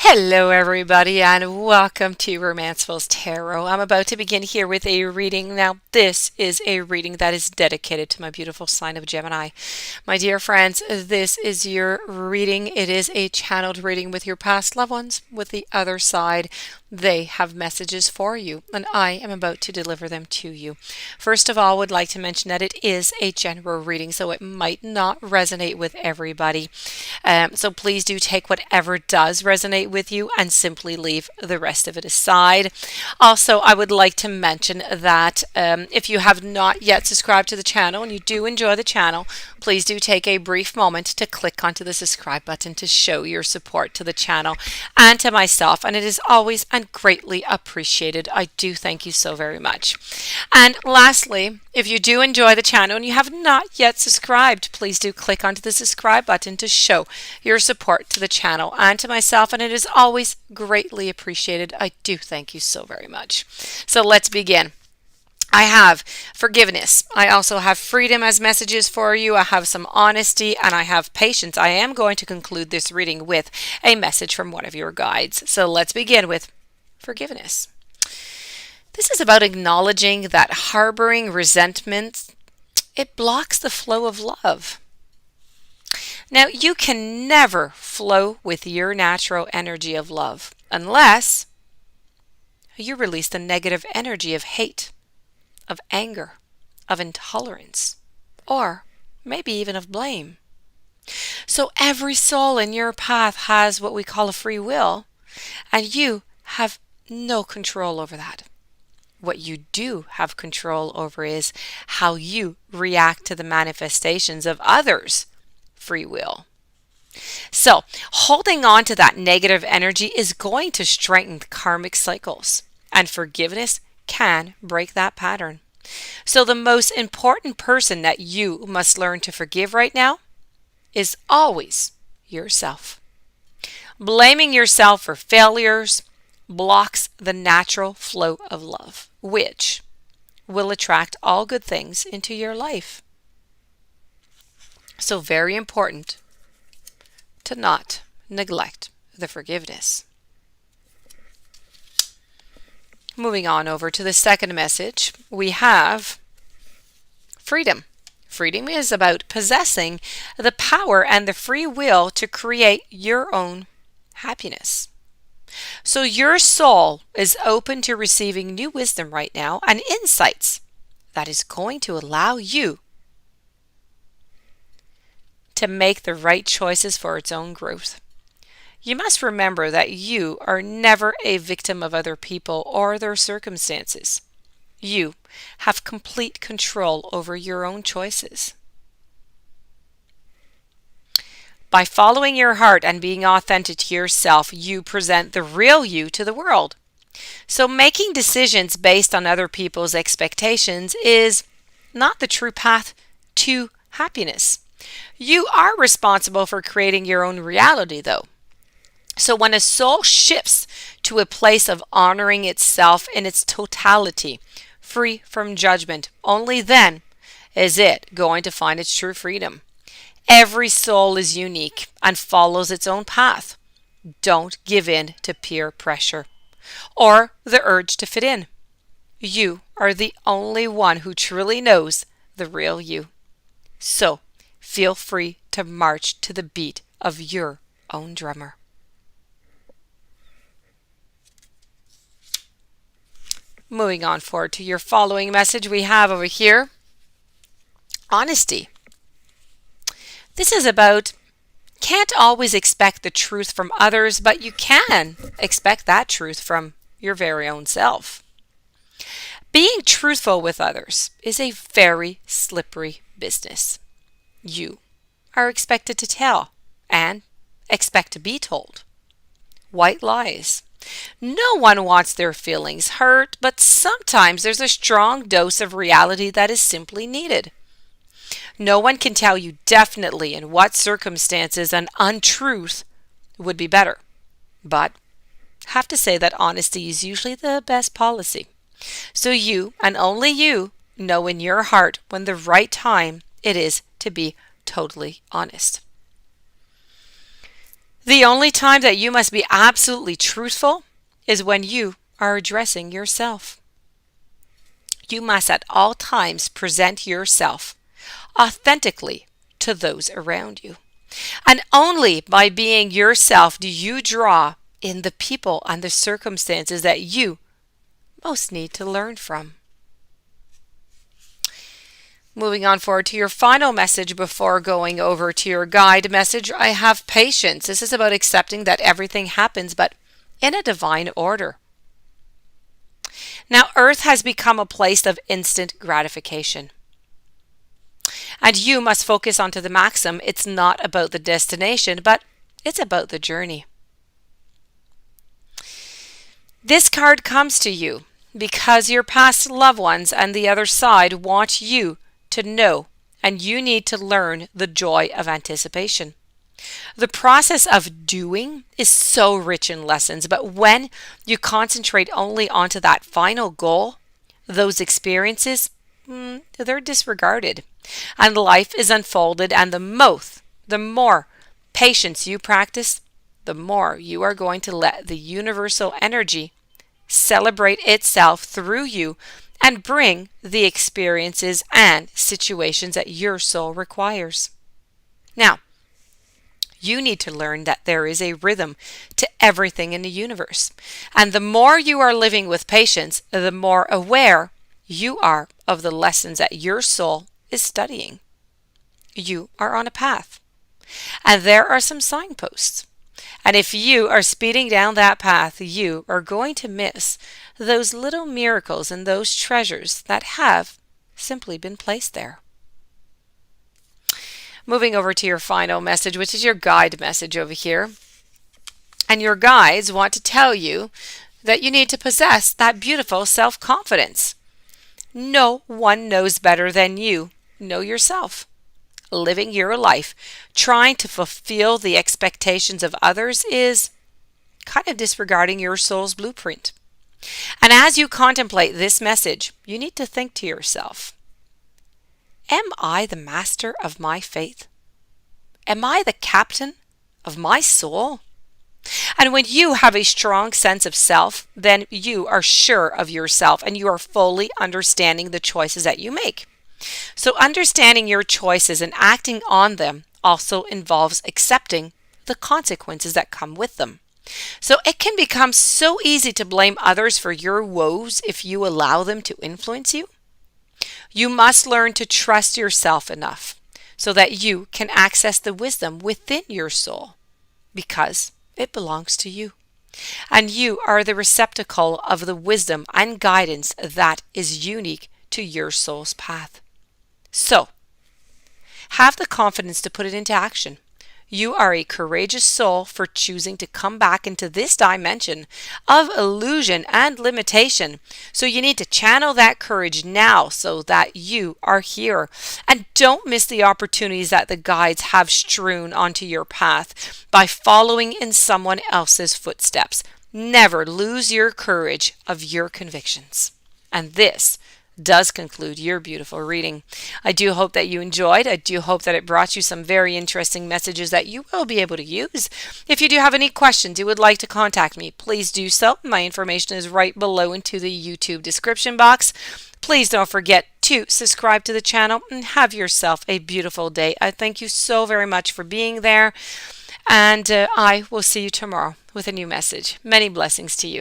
Hello, everybody, and welcome to Romancefull's Tarot. I'm about to begin here with a reading. Now, this is a reading that is dedicated to my beautiful sign of Gemini. My dear friends, this is your reading. It is a channeled reading with your past loved ones. With the other side, they have messages for you, and I am about to deliver them to you. First of all, would like to mention that it is a general reading, so it might not resonate with everybody. So please do take whatever does resonate with you and simply leave the rest of it aside. Also, I would like to mention that if you have not yet subscribed to the channel and you do enjoy the channel, please do take a brief moment to click onto the subscribe button to show your support to the channel and to myself. And it is always and greatly appreciated. I do thank you so very much. And lastly, if you do enjoy the channel and you have not yet subscribed, please do click onto the subscribe button to show your support to the channel and to myself, and it is always greatly appreciated. I do thank you so very much. So let's begin. I have forgiveness. I also have freedom as messages for you. I have some honesty and I have patience. I am going to conclude this reading with a message from one of your guides. So let's begin with forgiveness. This is about acknowledging that harboring resentment, it blocks the flow of love. Now, you can never flow with your natural energy of love unless you release the negative energy of hate, of anger, of intolerance, or maybe even of blame. So every soul in your path has what we call a free will, and you have no control over that. What you do have control over is how you react to the manifestations of others' free will. So, holding on to that negative energy is going to strengthen karmic cycles, and forgiveness can break that pattern. So, the most important person that you must learn to forgive right now is always yourself. Blaming yourself for failures blocks the natural flow of love, which will attract all good things into your life. So very important to not neglect the forgiveness. Moving on over to the second message, we have freedom. Freedom is about possessing the power and the free will to create your own happiness. So your soul is open to receiving new wisdom right now and insights that is going to allow you to make the right choices for its own growth. You must remember that you are never a victim of other people or their circumstances. You have complete control over your own choices. By following your heart and being authentic to yourself, you present the real you to the world. So making decisions based on other people's expectations is not the true path to happiness. You are responsible for creating your own reality, though. So when a soul shifts to a place of honoring itself in its totality, free from judgment, only then is it going to find its true freedom. Every soul is unique and follows its own path. Don't give in to peer pressure or the urge to fit in. You are the only one who truly knows the real you. So feel free to march to the beat of your own drummer. Moving on forward to your following message, we have over here honesty. This is about can't always expect the truth from others, but you can expect that truth from your very own self. Being truthful with others is a very slippery business. You are expected to tell and expect to be told. White lies. No one wants their feelings hurt, but sometimes there's a strong dose of reality that is simply needed. No one can tell you definitely in what circumstances an untruth would be better, but have to say that honesty is usually the best policy. So you, and only you, know in your heart when the right time it is to be totally honest. The only time that you must be absolutely truthful is when you are addressing yourself. You must at all times present yourself authentically to those around you. And only by being yourself do you draw in the people and the circumstances that you most need to learn from. Moving on forward to your final message before going over to your guide message, I have patience. This is about accepting that everything happens, but in a divine order. Now, Earth has become a place of instant gratification. And you must focus onto the maxim, it's not about the destination, but it's about the journey. This card comes to you because your past loved ones and the other side want you to know, and you need to learn the joy of anticipation. The process of doing is so rich in lessons, but when you concentrate only onto that final goal, those experiences, they're disregarded, and life is unfolded, and the more patience you practice, the more you are going to let the universal energy celebrate itself through you and bring the experiences and situations that your soul requires. Now, you need to learn that there is a rhythm to everything in the universe. And the more you are living with patience, the more aware you are of the lessons that your soul is studying. You are on a path. And there are some signposts. And if you are speeding down that path, you are going to miss those little miracles and those treasures that have simply been placed there. Moving over to your final message, which is your guide message over here. And your guides want to tell you that you need to possess that beautiful self-confidence. No one knows better than you know yourself. Living your life trying to fulfill the expectations of others is kind of disregarding your soul's blueprint. And as you contemplate this message, you need to think to yourself, am I the master of my faith? Am I the captain of my soul? And when you have a strong sense of self, then you are sure of yourself and you are fully understanding the choices that you make. So understanding your choices and acting on them also involves accepting the consequences that come with them. So it can become so easy to blame others for your woes if you allow them to influence you. You must learn to trust yourself enough so that you can access the wisdom within your soul because it belongs to you. And you are the receptacle of the wisdom and guidance that is unique to your soul's path. So, have the confidence to put it into action. You are a courageous soul for choosing to come back into this dimension of illusion and limitation. So you need to channel that courage now so that you are here. And don't miss the opportunities that the guides have strewn onto your path by following in someone else's footsteps. Never lose your courage of your convictions. And this does conclude your beautiful reading. I do hope that you enjoyed. I do hope that it brought you some very interesting messages that you will be able to use. If you do have any questions you would like to contact me, please do so. My information is right below into the YouTube description box. Please don't forget to subscribe to the channel and have yourself a beautiful day. I thank you so very much for being there, and I will see you tomorrow with a new message. Many blessings to you.